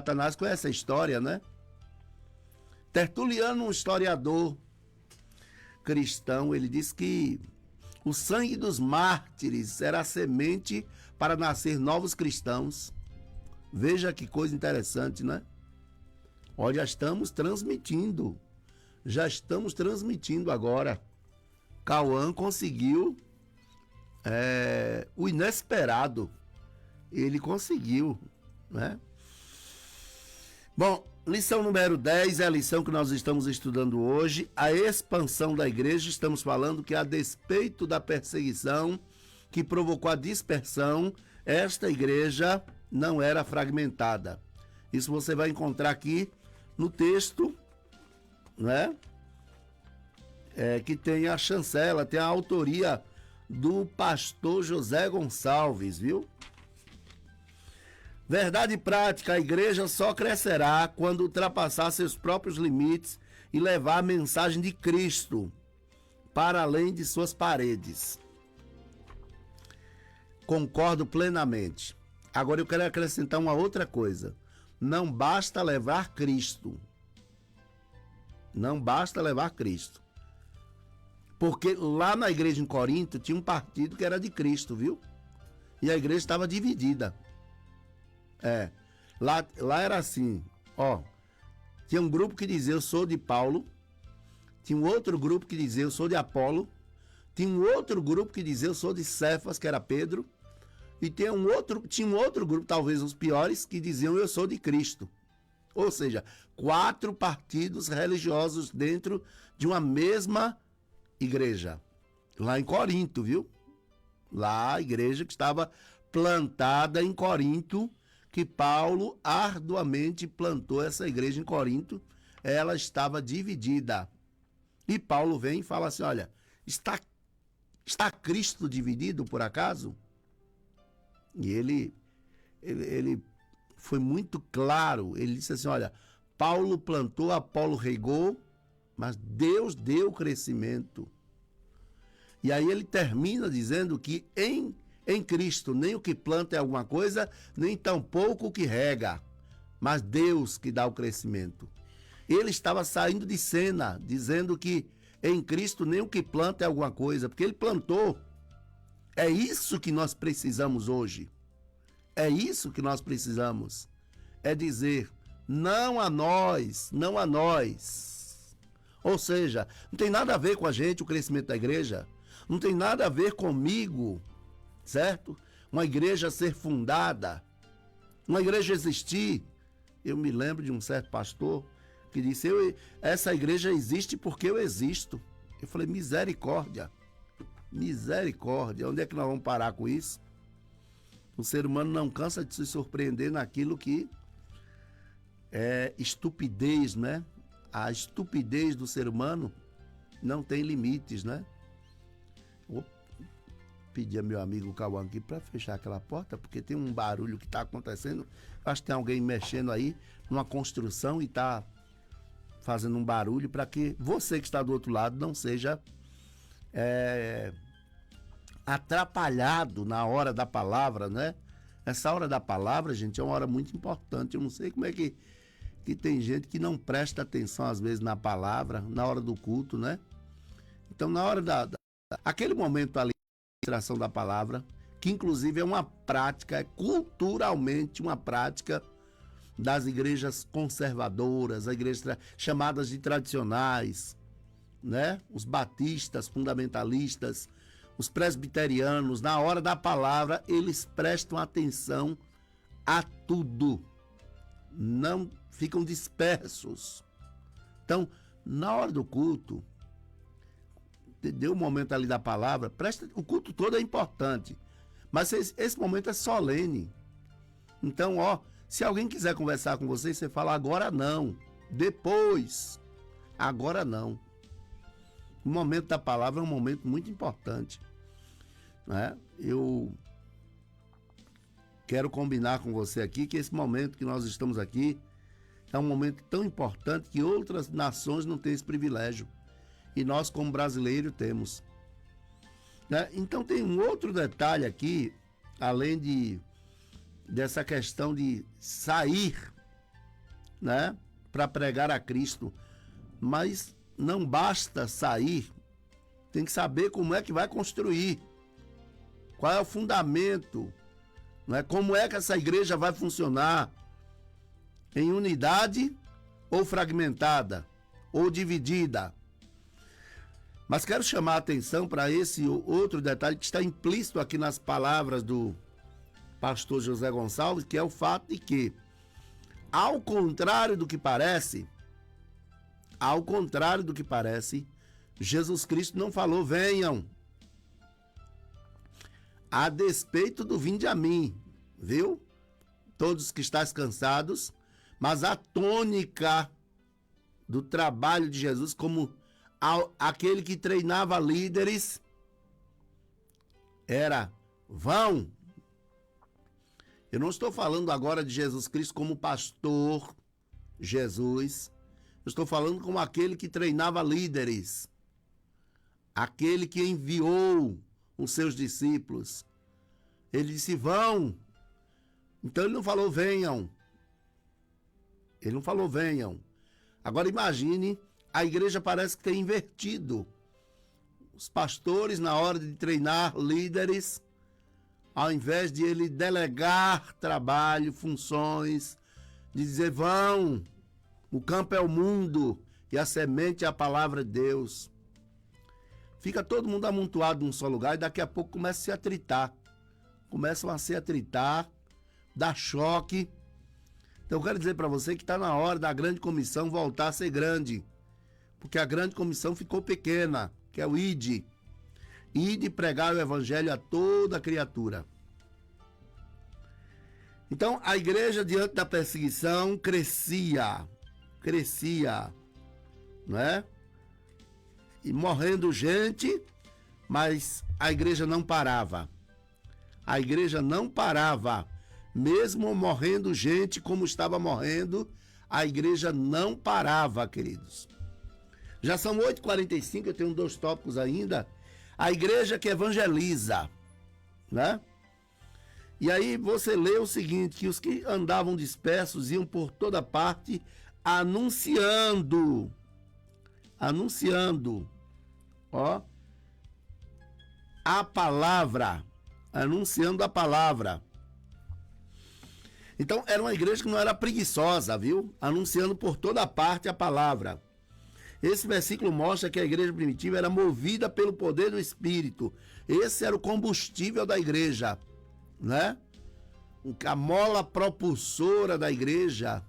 Satanás conhece a história, né? Tertuliano, um historiador cristão, ele diz que o sangue dos mártires era a semente para nascer novos cristãos. Veja que coisa interessante, né? Olha, já estamos transmitindo agora. Cauã conseguiu o inesperado. Ele conseguiu, né? Bom, lição número 10 é a lição que nós estamos estudando hoje. A expansão da igreja. Estamos falando que, a despeito da perseguição que provocou a dispersão, esta igreja não era fragmentada. Isso você vai encontrar aqui no texto, né? Que tem a chancela, tem a autoria do pastor José Gonçalves, viu? Verdade prática: a igreja só crescerá quando ultrapassar seus próprios limites e levar a mensagem de Cristo para além de suas paredes. Concordo plenamente. Agora eu quero acrescentar uma outra coisa. Não basta levar Cristo. Não basta levar Cristo. Porque lá na igreja em Corinto tinha um partido que era de Cristo, viu? E a igreja estava dividida. Lá era assim, ó. Tinha um grupo que dizia: eu sou de Paulo. Tinha um outro grupo que dizia: eu sou de Apolo. Tinha um outro grupo que dizia: eu sou de Cefas, que era Pedro. E tinha um outro grupo, talvez os piores, que diziam: eu sou de Cristo. Ou seja, 4 partidos religiosos dentro de uma mesma igreja. Lá em Corinto, viu? Lá a igreja que estava plantada em Corinto, que Paulo arduamente plantou essa igreja em Corinto, ela estava dividida. E Paulo vem e fala assim: olha, está Cristo dividido por acaso? E ele foi muito claro. Ele disse assim: olha, Paulo plantou, Apolo regou, mas Deus deu crescimento. E aí ele termina dizendo que em Cristo nem o que planta é alguma coisa, nem tampouco o que rega, mas Deus que dá o crescimento. Ele estava saindo de cena, dizendo que em Cristo nem o que planta é alguma coisa, porque ele plantou. É isso que nós precisamos hoje. É isso que nós precisamos. É dizer: não a nós, não a nós. Ou seja, não tem nada a ver com a gente o crescimento da igreja. Não tem nada a ver comigo, certo? Uma igreja ser fundada, uma igreja existir. Eu me lembro de um certo pastor que disse: essa igreja existe porque eu existo. Eu falei: misericórdia, misericórdia. Onde é que nós vamos parar com isso? O ser humano não cansa de se surpreender naquilo que é estupidez, né? A estupidez do ser humano não tem limites, né? Vou pedir a meu amigo Cauã aqui para fechar aquela porta, porque tem um barulho que está acontecendo. Acho que tem alguém mexendo aí numa construção e está fazendo um barulho, para que você que está do outro lado não seja atrapalhado na hora da palavra, né? Essa hora da palavra, gente, é uma hora muito importante. Eu não sei como é que tem gente que não presta atenção às vezes na palavra, na hora do culto, né? Então, na hora aquele momento ali, a ministração da palavra, que inclusive é uma prática, é culturalmente uma prática das igrejas conservadoras, as igrejas chamadas de tradicionais, né? Os batistas, fundamentalistas, os presbiterianos, na hora da palavra, eles prestam atenção a tudo. Não ficam dispersos. Então, na hora do culto, deu o momento ali da palavra, o culto todo é importante, mas esse momento é solene. Então, se alguém quiser conversar com você, você fala: agora não, depois, agora não. O momento da palavra é um momento muito importante, né? Eu quero combinar com você aqui que esse momento que nós estamos aqui é um momento tão importante que outras nações não têm esse privilégio. E nós, como brasileiros, temos, né? Então tem um outro detalhe aqui, além dessa questão de sair né, para pregar a Cristo. Mas não basta sair, tem que saber como é que vai construir. Qual é o fundamento, não é? Como é que essa igreja vai funcionar? Em unidade ou fragmentada, ou dividida? Mas quero chamar a atenção para esse outro detalhe que está implícito aqui nas palavras do pastor José Gonçalves, que é o fato de que, ao contrário do que parece, Jesus Cristo não falou venham, a despeito do vinde a mim, viu? Todos que estáis cansados, mas a tônica do trabalho de Jesus como aquele que treinava líderes era vão. Eu não estou falando agora de Jesus Cristo como pastor Jesus, eu estou falando como aquele que treinava líderes, aquele que enviou os seus discípulos. Ele disse vão. Então ele não falou venham. Ele não falou venham. Agora imagine, a igreja parece que tem invertido. Os pastores, na hora de treinar líderes, ao invés de ele delegar trabalho, funções, de dizer vão, o campo é o mundo e a semente é a palavra de Deus. Fica todo mundo amontoado num só lugar e daqui a pouco começa a se atritar. Começam a se atritar, dá choque. Então eu quero dizer para você que está na hora da grande comissão voltar a ser grande. Porque a grande comissão ficou pequena, que é o ID. ID pregar o evangelho a toda criatura. Então a igreja diante da perseguição crescia, não é? E morrendo gente, mas a igreja não parava. A igreja não parava. Mesmo morrendo gente como estava morrendo, a igreja não parava, queridos. Já são 8h45, eu tenho 2 tópicos ainda. A igreja que evangeliza, né? E aí você lê o seguinte, que os que andavam dispersos iam por toda parte anunciando, ó, a palavra, anunciando a palavra. Então era uma igreja que não era preguiçosa, viu? Anunciando por toda parte a palavra. Esse versículo mostra que a igreja primitiva era movida pelo poder do Espírito. Esse era o combustível da igreja, né? A mola propulsora da igreja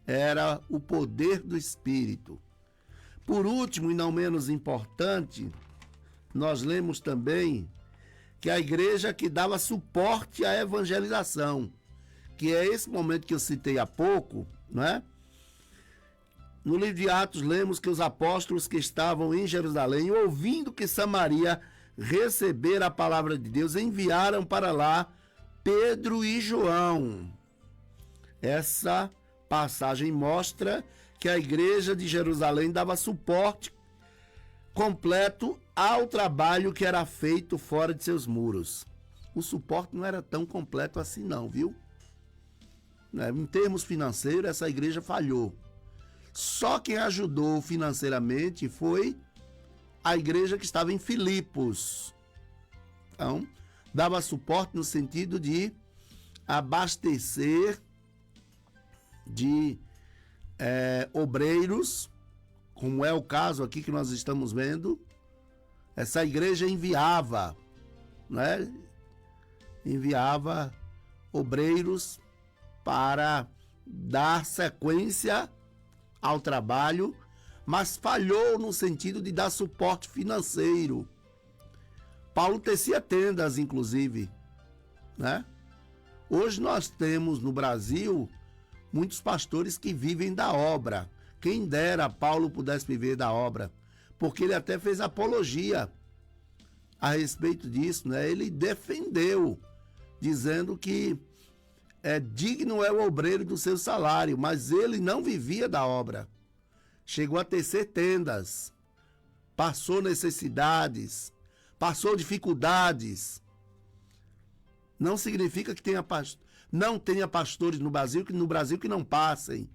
era o poder do Espírito. Por último, e não menos importante, nós lemos também que a igreja que dava suporte à evangelização, que é esse momento que eu citei há pouco, né? No livro de Atos, lemos que os apóstolos que estavam em Jerusalém, ouvindo que Samaria recebera a palavra de Deus, enviaram para lá Pedro e João. Essa passagem mostra que a igreja de Jerusalém dava suporte completo ao trabalho que era feito fora de seus muros. O suporte não era tão completo assim não, viu? Em termos financeiros, essa igreja falhou. Só quem ajudou financeiramente foi a igreja que estava em Filipos. Então, dava suporte no sentido de abastecer de obreiros, como é o caso aqui que nós estamos vendo. Essa igreja enviava, né? Enviava obreiros para dar sequência ao trabalho, mas falhou no sentido de dar suporte financeiro. Paulo tecia tendas, inclusive, né? Hoje nós temos no Brasil muitos pastores que vivem da obra. Quem dera Paulo pudesse viver da obra, porque ele até fez apologia a respeito disso, né? Ele defendeu, dizendo que digno é o obreiro do seu salário, mas ele não vivia da obra. Chegou a tecer tendas, passou necessidades, passou dificuldades. Não significa que tenha não tenha pastores no Brasil que não passem.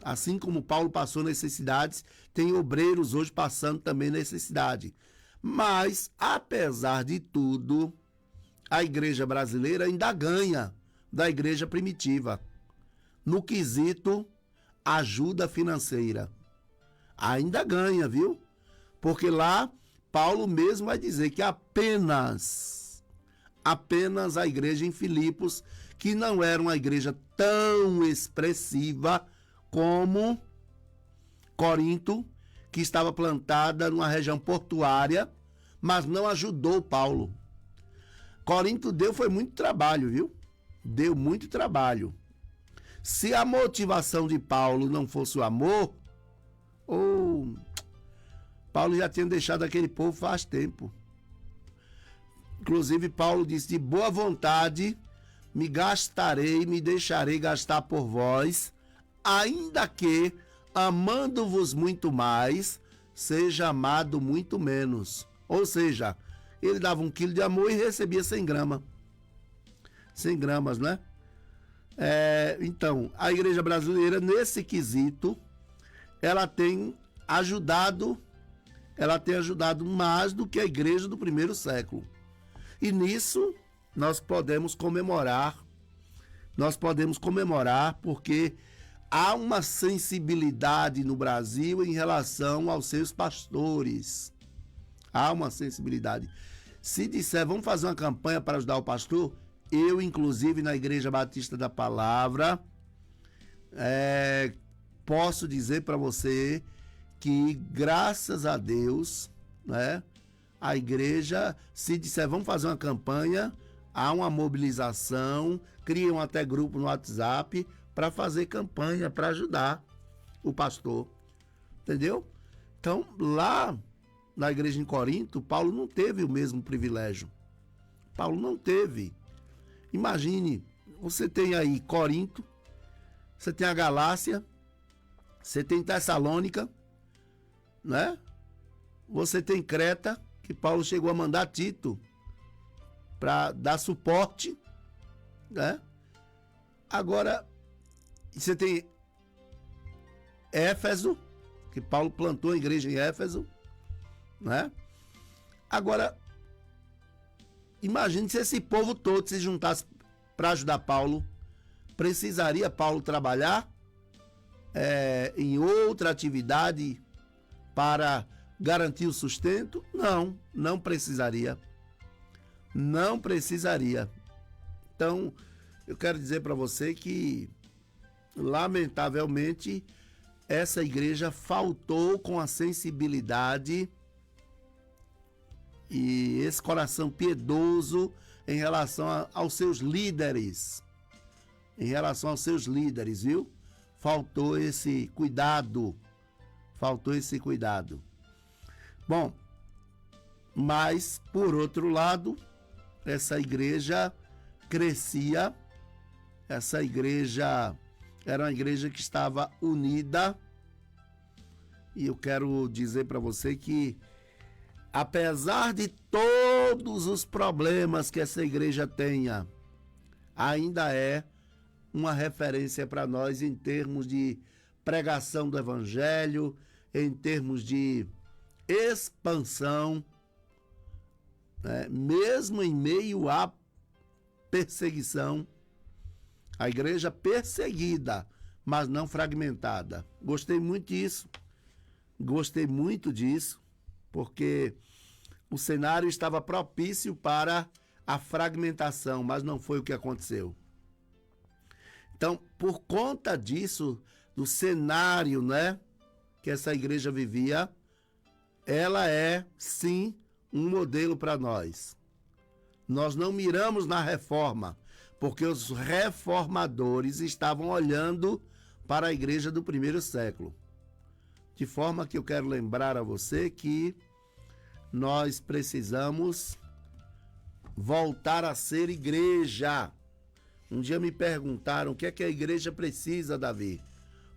Assim como Paulo passou necessidades, tem obreiros hoje passando também necessidade. Mas, apesar de tudo, a igreja brasileira ainda ganha da igreja primitiva no quesito ajuda financeira. Ainda ganha, viu? Porque lá Paulo mesmo vai dizer que apenas a igreja em Filipos, que não era uma igreja tão expressiva como Corinto, que estava plantada numa região portuária, mas não ajudou Paulo. Corinto foi muito trabalho, viu? Deu muito trabalho. Se a motivação de Paulo não fosse o amor, Paulo já tinha deixado aquele povo faz tempo. Inclusive, Paulo disse: de boa vontade me deixarei gastar por vós, ainda que, amando-vos muito mais, seja amado muito menos. Ou seja, ele dava 1 quilo de amor e recebia 100 gramas. 100 gramas, né? Então, a igreja brasileira, nesse quesito, ela tem ajudado mais do que a igreja do primeiro século. E nisso nós podemos comemorar porque há uma sensibilidade no Brasil em relação aos seus pastores. Há uma sensibilidade. Se disser, vamos fazer uma campanha para ajudar o pastor, eu, inclusive, na Igreja Batista da Palavra, posso dizer para você que, graças a Deus, né, a igreja, se disser, vamos fazer uma campanha, há uma mobilização, criam até grupo no WhatsApp para fazer campanha, para ajudar o pastor. Entendeu? Então, lá na igreja em Corinto, Paulo não teve o mesmo privilégio. Paulo não teve. Imagine, você tem aí Corinto, você tem a Galácia, você tem Tessalônica, né? Você tem Creta, que Paulo chegou a mandar Tito para dar suporte, né? Agora, você tem Éfeso, que Paulo plantou a igreja em Éfeso, né? Agora, imagine se esse povo todo se juntasse para ajudar Paulo. Precisaria Paulo trabalhar em outra atividade para garantir o sustento? Não, não precisaria. Não precisaria. Então, eu quero dizer para você que, lamentavelmente, essa igreja faltou com a sensibilidade e esse coração piedoso em relação aos seus líderes. Em relação aos seus líderes, viu? Faltou esse cuidado. Faltou esse cuidado. Bom, mas, por outro lado, essa igreja crescia. Essa igreja era uma igreja que estava unida. E eu quero dizer para você que, apesar de todos os problemas que essa igreja tenha, ainda é uma referência para nós em termos de pregação do evangelho, em termos de expansão, né? Mesmo em meio à perseguição, a igreja perseguida, mas não fragmentada. Gostei muito disso, porque o cenário estava propício para a fragmentação, mas não foi o que aconteceu. Então, por conta disso, do cenário, né, que essa igreja vivia, ela é, sim, um modelo para nós. Nós não miramos na reforma, porque os reformadores estavam olhando para a igreja do primeiro século. De forma que eu quero lembrar a você que nós precisamos voltar a ser igreja. Um dia me perguntaram o que é que a igreja precisa, Davi,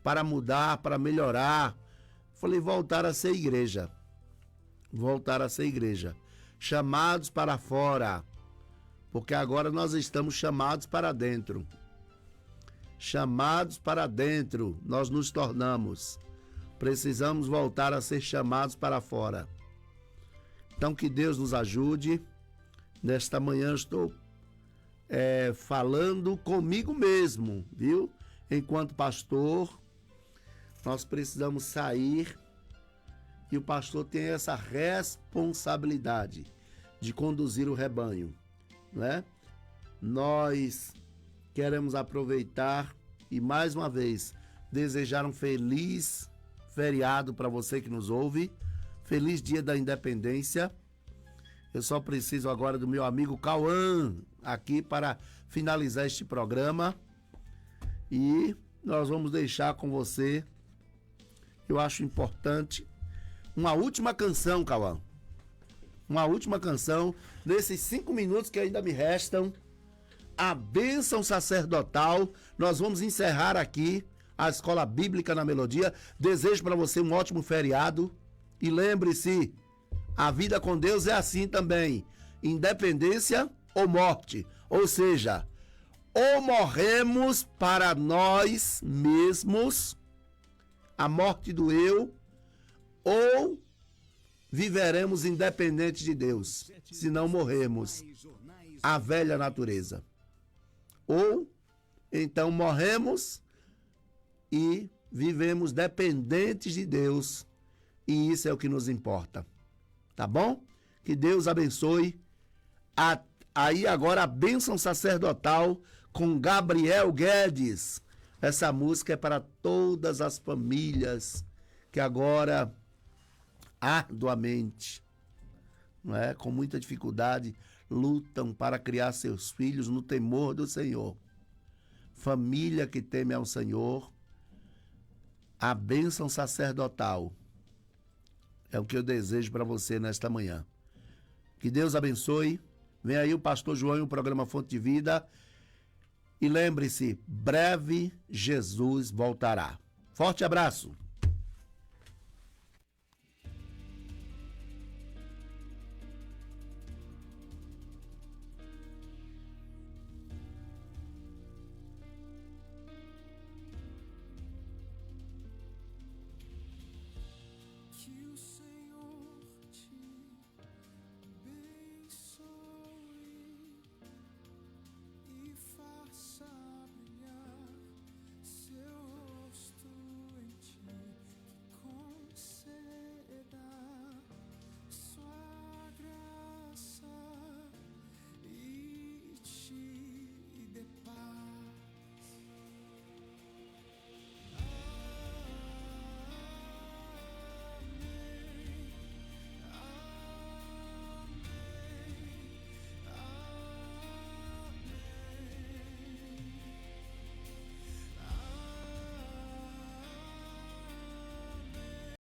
para mudar, para melhorar. Falei, voltar a ser igreja. Voltar a ser igreja. Chamados para fora, porque agora nós estamos chamados para dentro. Chamados para dentro, nós nos tornamos. Precisamos voltar a ser chamados para fora. Então, que Deus nos ajude. Nesta manhã eu estou falando comigo mesmo, viu? Enquanto pastor, nós precisamos sair e o pastor tem essa responsabilidade de conduzir o rebanho, não é? Nós queremos aproveitar e mais uma vez desejar um feliz feriado para você que nos ouve. Feliz Dia da Independência. Eu só preciso agora do meu amigo Cauã aqui para finalizar este programa. E nós vamos deixar com você, eu acho importante, uma última canção, Cauã. Uma última canção, nesses 5 minutos que ainda me restam. A bênção sacerdotal. Nós vamos encerrar aqui a Escola Bíblica na Melodia. Desejo para você um ótimo feriado. E lembre-se, a vida com Deus é assim também. Independência ou morte. Ou seja, ou morremos para nós mesmos, a morte do eu, ou viveremos independente de Deus, se não morrermos a velha natureza. Ou então morremos e vivemos dependentes de Deus, e isso é o que nos importa. Tá bom? Que Deus abençoe. Aí agora a bênção sacerdotal com Gabriel Guedes. Essa música é para todas as famílias que agora arduamente, não é, com muita dificuldade, lutam para criar seus filhos no temor do Senhor. Família que teme ao Senhor, a bênção sacerdotal é o que eu desejo para você nesta manhã. Que Deus abençoe. Vem aí o pastor João e o programa Fonte de Vida. E lembre-se, breve Jesus voltará. Forte abraço.